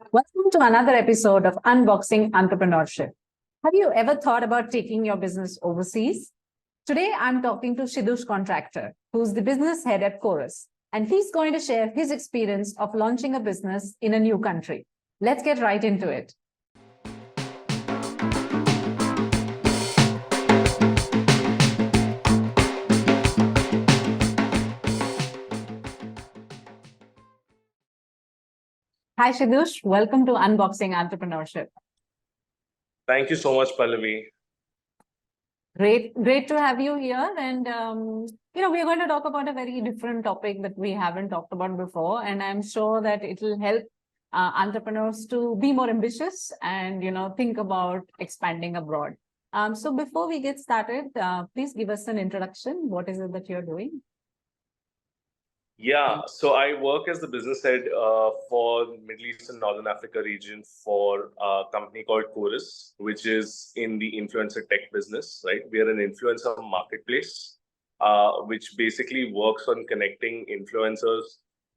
Welcome to another episode of Unboxing Entrepreneurship. Have you ever thought about taking your business overseas? Today, I'm talking to Shidush Contractor, who's the business head at Chorus, and he's going to share his experience of launching a business in a new country. Let's get right into it. Hi, Shidush. Welcome to Unboxing Entrepreneurship. Thank you so much, Pallavi. Great to have you here. And, we're going to talk about a very different topic that we haven't talked about before. And I'm sure that it will help entrepreneurs to be more ambitious and, think about expanding abroad. So before we get started, please give us an introduction. What is it that you're doing? Yeah, so I work as the business head for Middle East and Northern Africa region for a company called Chorus, which is in the influencer tech business, right? We are an influencer marketplace, which basically works on connecting influencers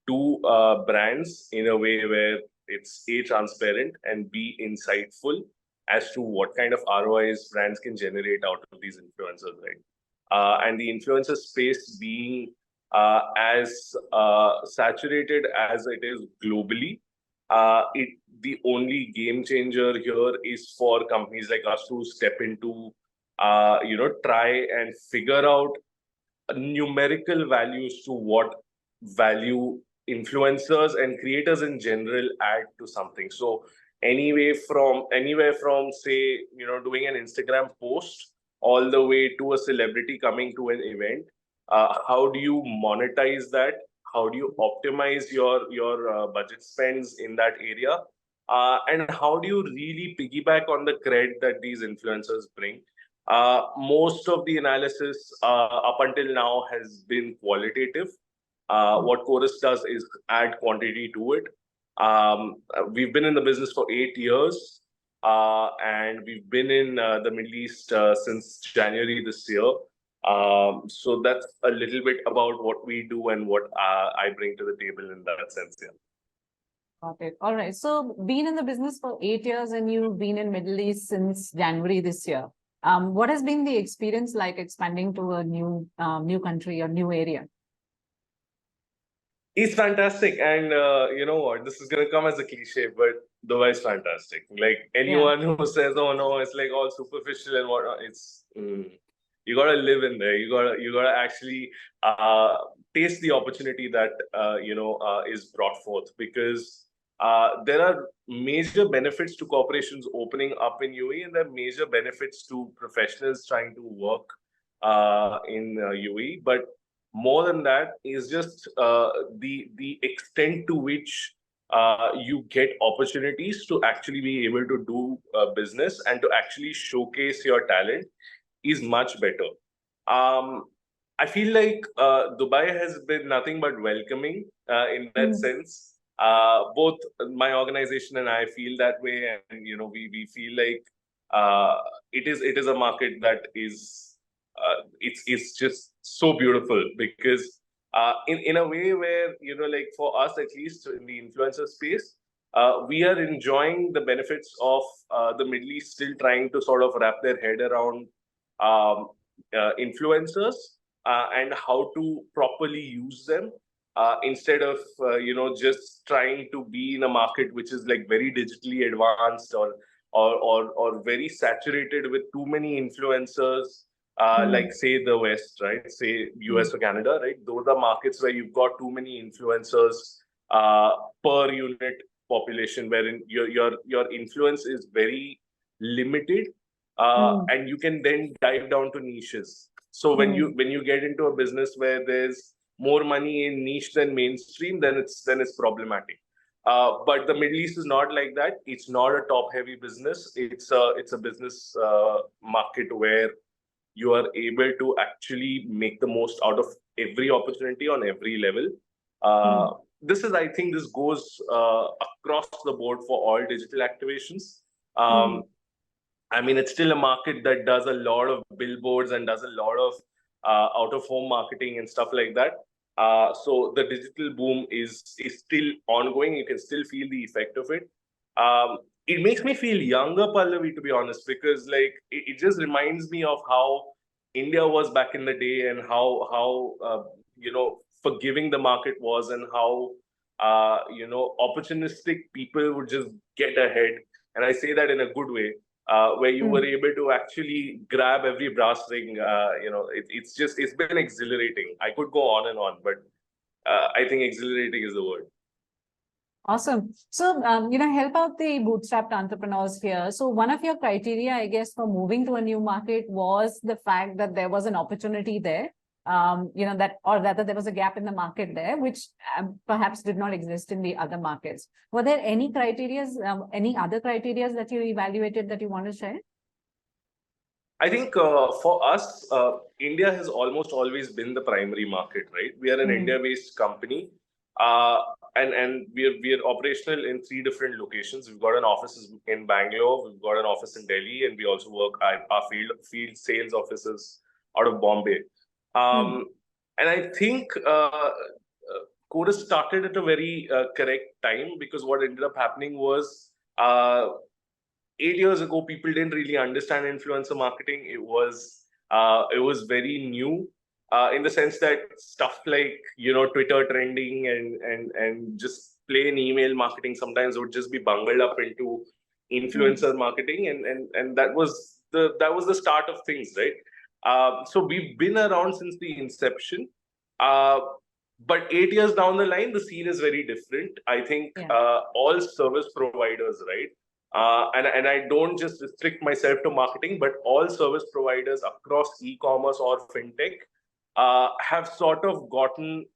to brands in a way where it's A, transparent, and B, insightful as to what kind of ROIs brands can generate out of these influencers, right? And the influencer space being as saturated as it is globally, the only game changer here is for companies like us to step into, try and figure out numerical values to what value influencers and creators in general add to something. So anywhere from say, doing an Instagram post all the way to a celebrity coming to an event. How do you monetize that? How do you optimize your budget spends in that area? And how do you really piggyback on the cred that these influencers bring? Most of the analysis up until now has been qualitative. What Chorus does is add quantity to it. We've been in the business for 8 years, and we've been in the Middle East since January this year. So that's a little bit about what we do and what I bring to the table in that sense. Yeah. Got it. All right. So been in the business for 8 years and you've been in Middle East since January this year. What has been the experience like expanding to a new country or new area? It's fantastic. And you know what? This is going to come as a cliche, but Dubai is fantastic. Like anyone who says, oh no, it's like all superficial and whatnot, it's... You gotta live in there. You gotta actually taste the opportunity that is brought forth, because there are major benefits to corporations opening up in UAE, and there are major benefits to professionals trying to work in UAE. But more than that is just the extent to which you get opportunities to actually be able to do business and to actually showcase your talent is much better. I feel like Dubai has been nothing but welcoming in that sense. Both my organization and I feel that way, and we feel like it is a market that is it's just so beautiful, because in a way where like for us, at least in the influencer space, we are enjoying the benefits of the Middle East still trying to sort of wrap their head around influencers and how to properly use them, instead of just trying to be in a market which is like very digitally advanced or very saturated with too many influencers, like say the West, right? Say US or Canada, right? Those are markets where you've got too many influencers per unit population, wherein your influence is very limited. And you can then dive down to niches. So when you get into a business where there's more money in niche than mainstream, then it's problematic. But the Middle East is not like that. It's not a top-heavy business. It's a business market where you are able to actually make the most out of every opportunity on every level. I think this goes across the board for all digital activations. I mean, it's still a market that does a lot of billboards and does a lot of out-of-home marketing and stuff like that. So the digital boom is still ongoing. You can still feel the effect of it. it makes me feel younger, Pallavi, to be honest, because like it just reminds me of how India was back in the day and how forgiving the market was, and how opportunistic people would just get ahead. And I say that in a good way, where you were able to actually grab every brass ring. It's been exhilarating. I could go on and on, but I think exhilarating is the word. Awesome. So, help out the bootstrapped entrepreneurs here. So one of your criteria, I guess, for moving to a new market was the fact that there was an opportunity there, or rather there was a gap in the market there, which perhaps did not exist in the other markets. Were there any any other criteria that you evaluated that you want to share? I think for us, India has almost always been the primary market, right? We are an India-based company. And we are operational in 3 different locations. We've got an office in Bangalore, we've got an office in Delhi, and we also work our field sales offices out of Bombay. And I think Chorus started at a very correct time, because what ended up happening was 8 years ago, people didn't really understand influencer marketing. It was very new. In the sense that stuff like Twitter trending and just plain email marketing sometimes would just be bungled up into influencer marketing, and that was the start of things, right? So we've been around since the inception, but 8 years down the line, the scene is very different. I think all service providers, right? And I don't just restrict myself to marketing, but all service providers across e-commerce or fintech have sort of gotten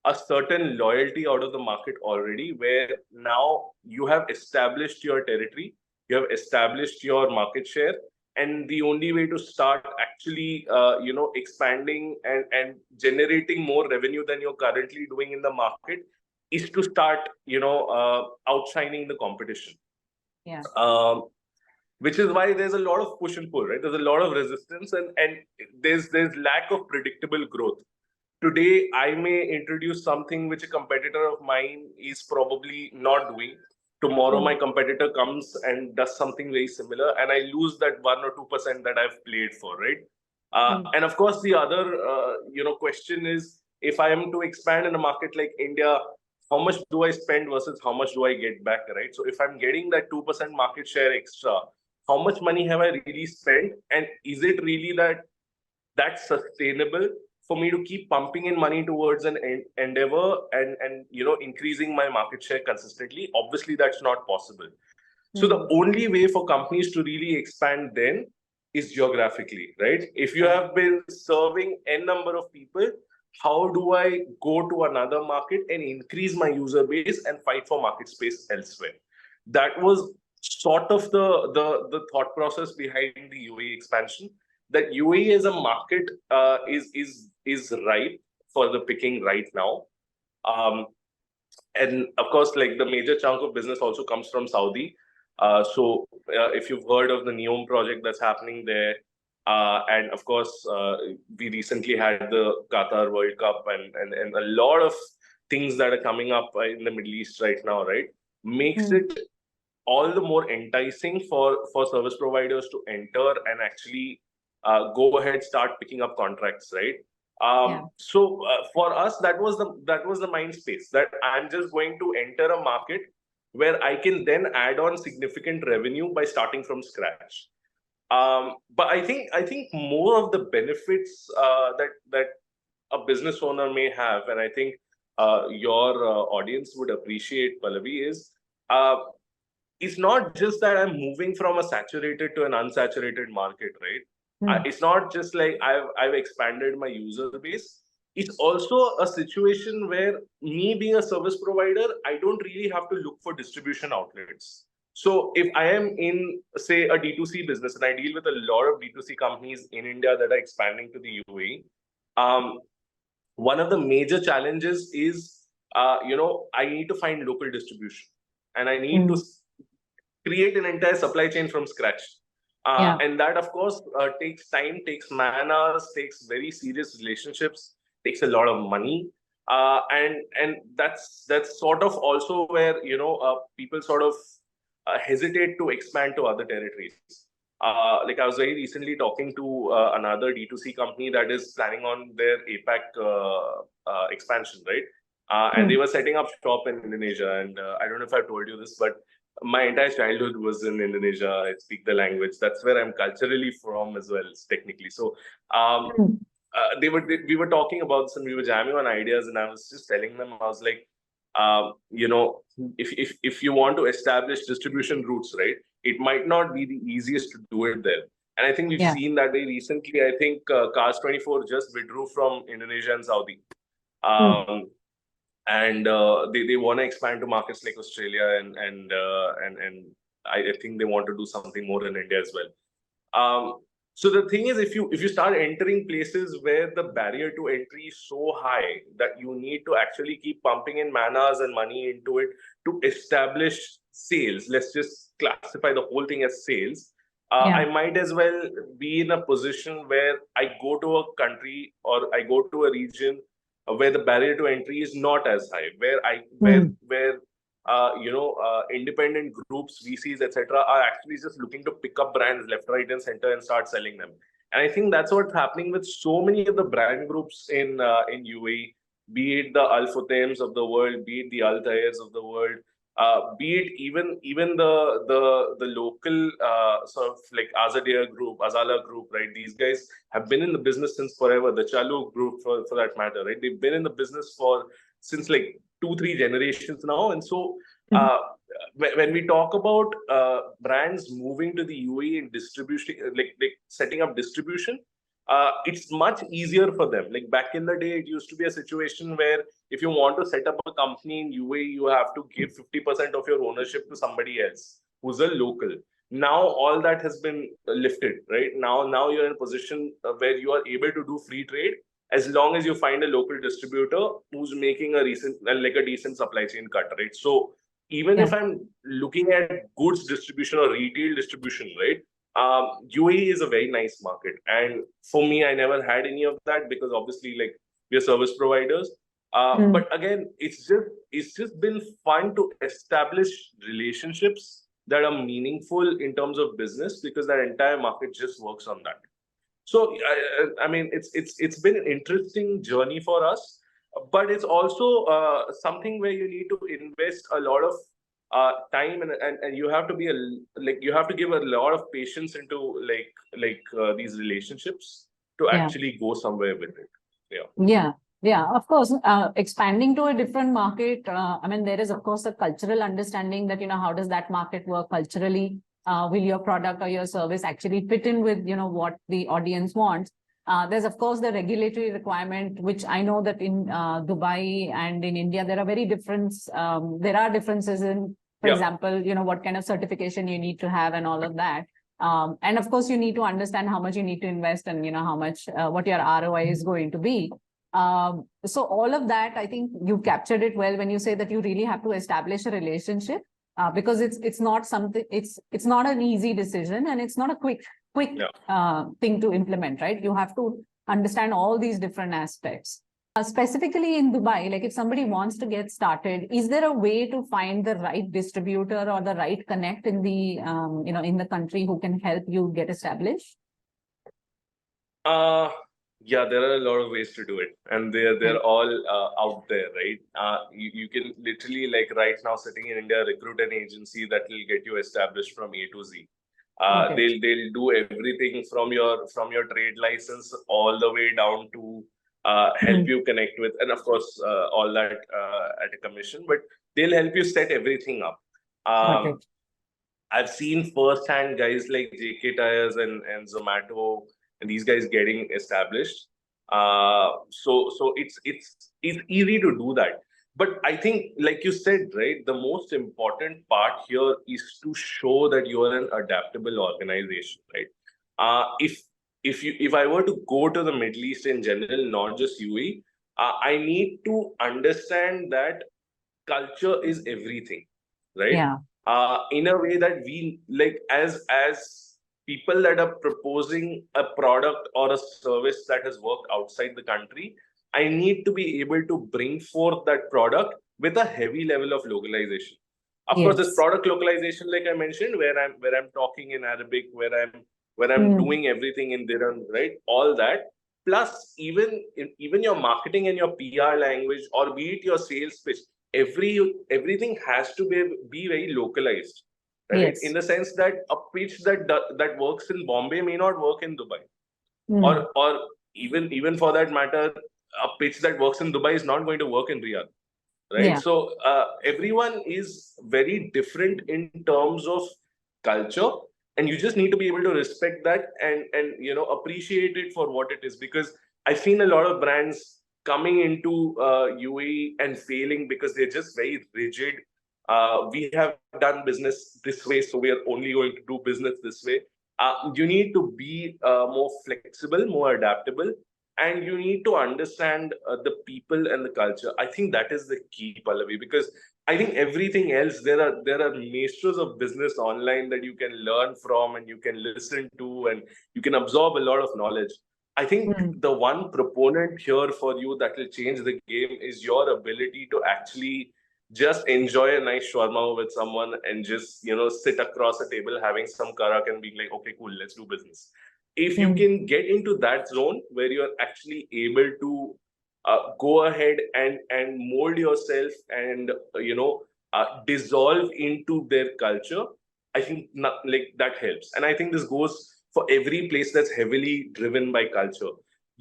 a certain loyalty out of the market already, where now you have established your territory, you have established your market share, and the only way to start actually expanding and generating more revenue than you're currently doing in the market is to start outshining the competition. Yeah. Which is why there's a lot of push and pull, right? There's a lot of resistance, and there's lack of predictable growth. Today, I may introduce something which a competitor of mine is probably not doing. Tomorrow, my competitor comes and does something very similar, and I lose that 1 or 2% that I've played for, right? And of course, the other question is, if I am to expand in a market like India, how much do I spend versus how much do I get back, right? So if I'm getting that 2% market share extra, how much money have I really spent? And is it really that's sustainable for me to keep pumping in money towards an endeavor and increasing my market share consistently? Obviously, that's not possible. So the only way for companies to really expand then is geographically, right? If you have been serving n number of people, how do I go to another market and increase my user base and fight for market space elsewhere? That was sort of the thought process behind the UAE expansion. That UAE as a market is ripe for the picking right now. And of course, like the major chunk of business also comes from Saudi. So if you've heard of the NEOM project that's happening there, and of course, we recently had the Qatar World Cup and a lot of things that are coming up in the Middle East right now, right? Makes it all the more enticing for service providers to enter and actually go ahead, start picking up contracts, right? So for us, that was the mind space, that I'm just going to enter a market where I can then add on significant revenue by starting from scratch. But I think more of the benefits that a business owner may have, and I think your audience would appreciate, Pallavi, is it's not just that I'm moving from a saturated to an unsaturated market, right? It's not just like I've expanded my user base. It's also a situation where me being a service provider, I don't really have to look for distribution outlets. So if I am in, say, a D2C business, and I deal with a lot of D2C companies in India that are expanding to the UAE, one of the major challenges is, I need to find local distribution, and I need to create an entire supply chain from scratch. And that, of course, takes time, takes man hours, takes very serious relationships, takes a lot of money. And that's sort of also where, people sort of hesitate to expand to other territories. Like I was very recently talking to another D2C company that is planning on their APAC expansion, right? And they were setting up shop in Indonesia. And I don't know if I've told you this, but my entire childhood was in Indonesia. I speak the language. That's where I'm culturally from as well, technically. So we were talking about this and we were jamming on ideas, and I was just telling them, I was like, you know, if you want to establish distribution routes, right, it might not be the easiest to do it there. And I think we've seen that very recently. I think Cars 24 just withdrew from Indonesia and Saudi. And they want to expand to markets like Australia, and I think they want to do something more in India as well. So the thing is, if you start entering places where the barrier to entry is so high that you need to actually keep pumping in man-hours and money into it to establish sales, let's just classify the whole thing as sales. I might as well be in a position where I go to a country or I go to a region where the barrier to entry is not as high, where independent groups, VCs, etc., are actually just looking to pick up brands left, right, and center and start selling them. And I think that's what's happening with so many of the brand groups in UAE, be it the Al Futtaims of the world, be it the Al Tayers of the world, be it even the local sort of like Azadeh group, Azala group, right? These guys have been in the business since forever. The Chalu group, for that matter, right? They've been in the business since like 2-3 generations now. And so when we talk about brands moving to the UAE and distribution, like setting up distribution, it's much easier for them. Like back in the day, it used to be a situation where if you want to set up a company in UAE, you have to give 50% of your ownership to somebody else who's a local. Now all that has been lifted, right? Now you're in a position where you are able to do free trade as long as you find a local distributor who's making a decent supply chain cut, right? So even if I'm looking at goods distribution or retail distribution, right? UAE is a very nice market, and for me, I never had any of that because obviously, like, we're service providers. But again, it's just been fun to establish relationships that are meaningful in terms of business because that entire market just works on that. So I mean, it's been an interesting journey for us, but it's also something where you need to invest a lot of time and you have to be you have to give a lot of patience into these relationships to actually go somewhere with it. Yeah, of course. Expanding to a different market, I mean, there is, of course, a cultural understanding that, how does that market work culturally? Will your product or your service actually fit in with, what the audience wants? There's, of course, the regulatory requirement, which I know that in Dubai and in India, there are there are differences in, for example, what kind of certification you need to have and all of that. And of course, you need to understand how much you need to invest and, how much, what your ROI is going to be. So all of that, I think you captured it well when you say that you really have to establish a relationship. Because it's not something, it's not an easy decision, and it's not a quick thing to implement, right? You have to understand all these different aspects. Specifically in Dubai, like if somebody wants to get started, is there a way to find the right distributor or the right connect in the in the country who can help you get established? Yeah, there are a lot of ways to do it, and they're all out there, right? You can literally, like right now, sitting in India, recruit an agency that will get you established from A to Z. They'll do everything from your trade license all the way down to help you connect with, and of course, all that at a commission. But they'll help you set everything up. I've seen firsthand guys like JK Tires and Zomato and these guys getting established. So it's easy to do that. But I think, like you said, right, the most important part here is to show that you are an adaptable organization, right? If I were to go to the Middle East in general, not just UAE, I need to understand that culture is everything, right? In a way that we, like, as people that are proposing a product or a service that has worked outside the country, I need to be able to bring forth that product with a heavy level of localization. Of course, this Yes. product localization, like I mentioned, where I'm talking in Arabic, where I'm doing everything in Dirham, right? All that. Plus, even your marketing and your PR language, or be it your sales pitch, everything has to be very localized, right? In Yes. the sense that a pitch that works in Bombay may not work in Dubai, Mm. or even for that matter, a pitch that works in Dubai is not going to work in Riyadh, right? Yeah. So everyone is very different in terms of culture, and you just need to be able to respect that and appreciate it for what it is. Because I've seen a lot of brands coming into UAE and failing because they're just very rigid. We have done business this way, so we are only going to do business this way. You need to be more flexible, more adaptable, and you need to understand the people and the culture. I think that is the key, Pallavi, because I think everything else, there are masters of business online that you can learn from and you can listen to and you can absorb a lot of knowledge. I think Mm. the one proponent here for you that will change the game is your ability to actually just enjoy a nice shawarma with someone and just sit across a table having some karak and being like, okay, cool, let's do business. If you Mm. can get into that zone where you're actually able to go ahead and mold yourself and dissolve into their culture, I think like that helps. And I think this goes for every place that's heavily driven by culture.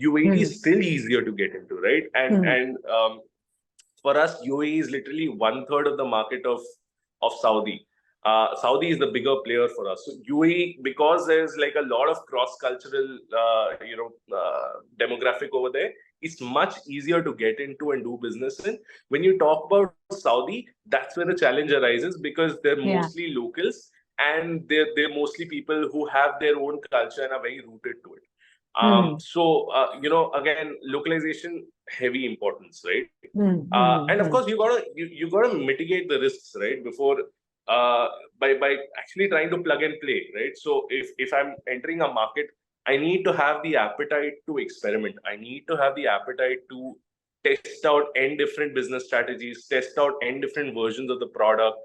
UAE Mm. is still easier to get into, right? Mm. And for us, UAE is literally 1/3 of the market of Saudi. Saudi is the bigger player for us. So UAE, because there's like a lot of cross-cultural, demographic over there, it's much easier to get into and do business in. When you talk about Saudi, that's where the challenge arises because they're Yeah. mostly locals and they're mostly people who have their own culture and are very rooted to it. Mm. Again, localization, heavy importance, right? Mm. And of Mm. course, you gotta mitigate the risks, right? Before by actually trying to plug and play, right? So if I'm entering a market, I need to have the appetite to experiment. I need to have the appetite to test out n different business strategies, test out n different versions of the product,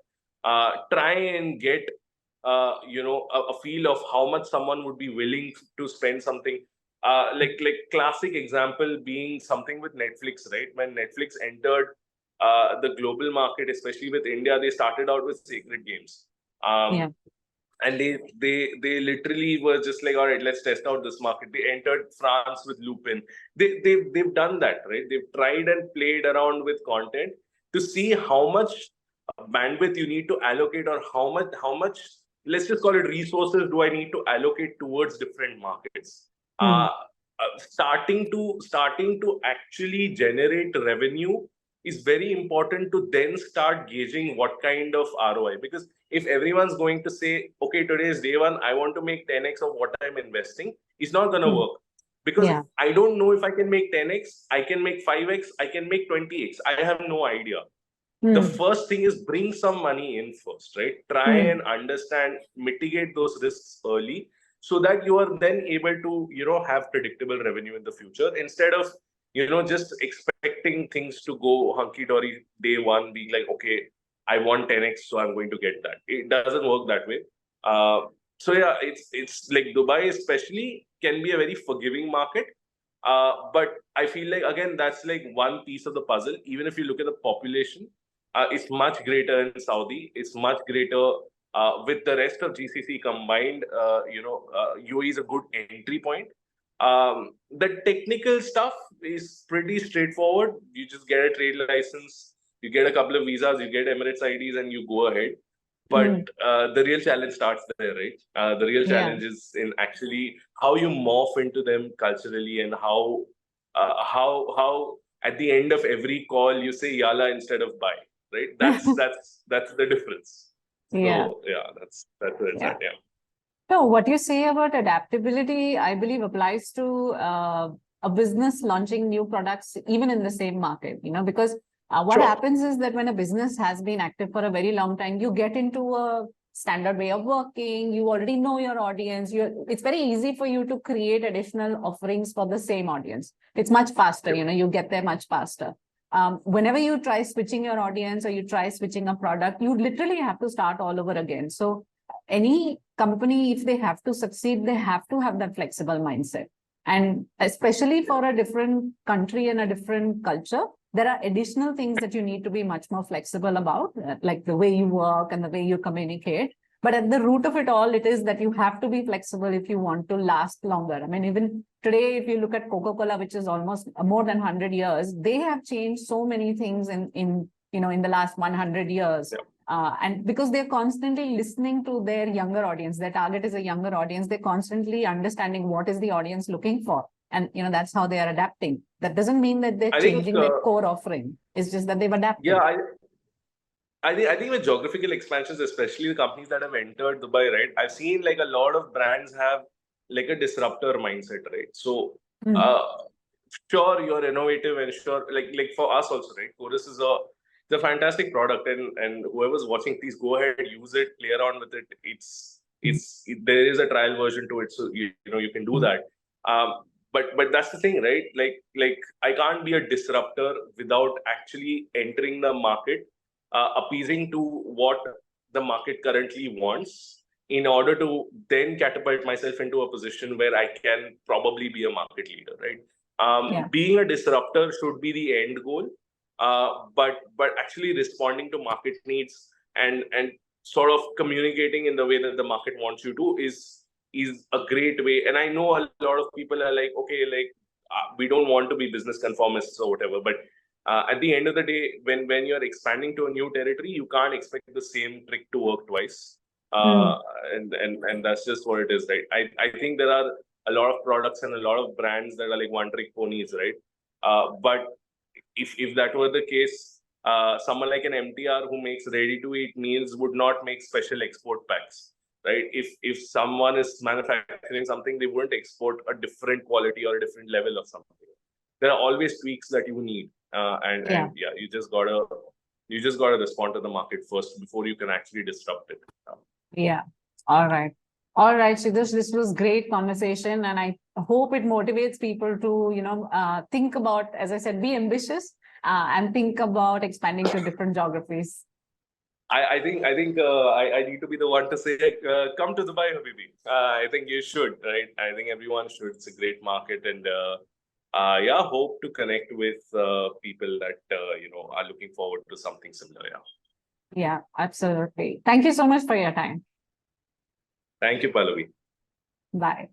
try and get a feel of how much someone would be willing to spend something. Like classic example being something with Netflix, right? When Netflix entered the global market, especially with India, they started out with Sacred Games. Yeah. And they literally were just like, all right, let's test out this market. They entered France with Lupin. They've done that, right? They've tried and played around with content to see how much bandwidth you need to allocate, or how much, let's just call it, resources do I need to allocate towards different markets. Mm. Starting to actually generate revenue is very important to then start gauging what kind of ROI. Because if everyone's going to say, okay, today is day one, I want to make 10x of what I'm investing, it's not going to Mm. work. Because Yeah. I don't know if I can make 10x, I can make 5x, I can make 20x. I have no idea. The Mm. first thing is bring some money in first, right? Try Mm. and understand, mitigate those risks early, so that you are then able to, have predictable revenue in the future, instead of, just expecting things to go hunky dory day one, being like, okay, I want 10x, so I'm going to get that. It doesn't work that way. Uh, so yeah, it's like Dubai especially can be a very forgiving market. But I feel like, again, that's like one piece of the puzzle. Even if you look at the population, it's much greater in Saudi. It's much greater with the rest of GCC combined. UAE is a good entry point. The technical stuff is pretty straightforward. You just get a trade license, you get a couple of visas, you get Emirates IDs, and you go ahead. But Mm. the real challenge starts there, right? The real Yeah. challenge is in actually how you morph into them culturally, and how at the end of every call you say "yalla" instead of "bye." Right? That's the difference. Yeah. So yeah, that's where it's Yeah. at. Yeah. So what you say about adaptability, I believe, applies to a business launching new products, even in the same market, because what Sure. happens is that when a business has been active for a very long time, you get into a standard way of working, you already know your audience, it's very easy for you to create additional offerings for the same audience. It's much faster, Yep. you get there much faster. whenever you try switching your audience or you try switching a product, you literally have to start all over again. So any company, if they have to succeed, they have to have that flexible mindset. And especially for a different country and a different culture, there are additional things that you need to be much more flexible about, like the way you work and the way you communicate. But at the root of it all, it is that you have to be flexible if you want to last longer. I mean, even today, if you look at Coca-Cola, which is almost more than 100 years, they have changed so many things in the last 100 years. Yeah. And because they're constantly listening to their younger audience, their target is a younger audience, they're constantly understanding what is the audience looking for. And, that's how they are adapting. That doesn't mean that they're changing their core offering. It's just that they've adapted. Yeah, I think with geographical expansions, especially the companies that have entered Dubai, right? I've seen like a lot of brands have like a disruptor mindset, right? So, sure, you're innovative and sure, like for us also, right? Chorus is a fantastic product, and whoever's watching, please go ahead, use it, play around with it. There is a trial version to it, so you can do that. But that's the thing, right? Like I can't be a disruptor without actually entering the market, appeasing to what the market currently wants, in order to then catapult myself into a position where I can probably be a market leader, right? Being a disruptor should be the end goal, but actually responding to market needs and sort of communicating in the way that the market wants you to is a great way. And I know a lot of people are like, okay, like we don't want to be business conformists or whatever, but at the end of the day, when you're expanding to a new territory, you can't expect the same trick to work twice. And that's just what it is, right? I think there are a lot of products and a lot of brands that are like one trick ponies, right? But if that were the case, someone like an MTR who makes ready-to-eat meals would not make special export packs, right? If someone is manufacturing something, they wouldn't export a different quality or a different level of something. There are always tweaks that you need, and you just gotta respond to the market first before you can actually disrupt it. Yeah. All right, Shidush, this was great conversation, and I hope it motivates people to think about, as I said, be ambitious and think about expanding to different geographies. I think I need to be the one to say, come to Dubai, Habibi. I think you should, right? I think everyone should. It's a great market, and hope to connect with people that are looking forward to something similar. Yeah, absolutely. Thank you so much for your time. Thank you, Pallavi. Bye.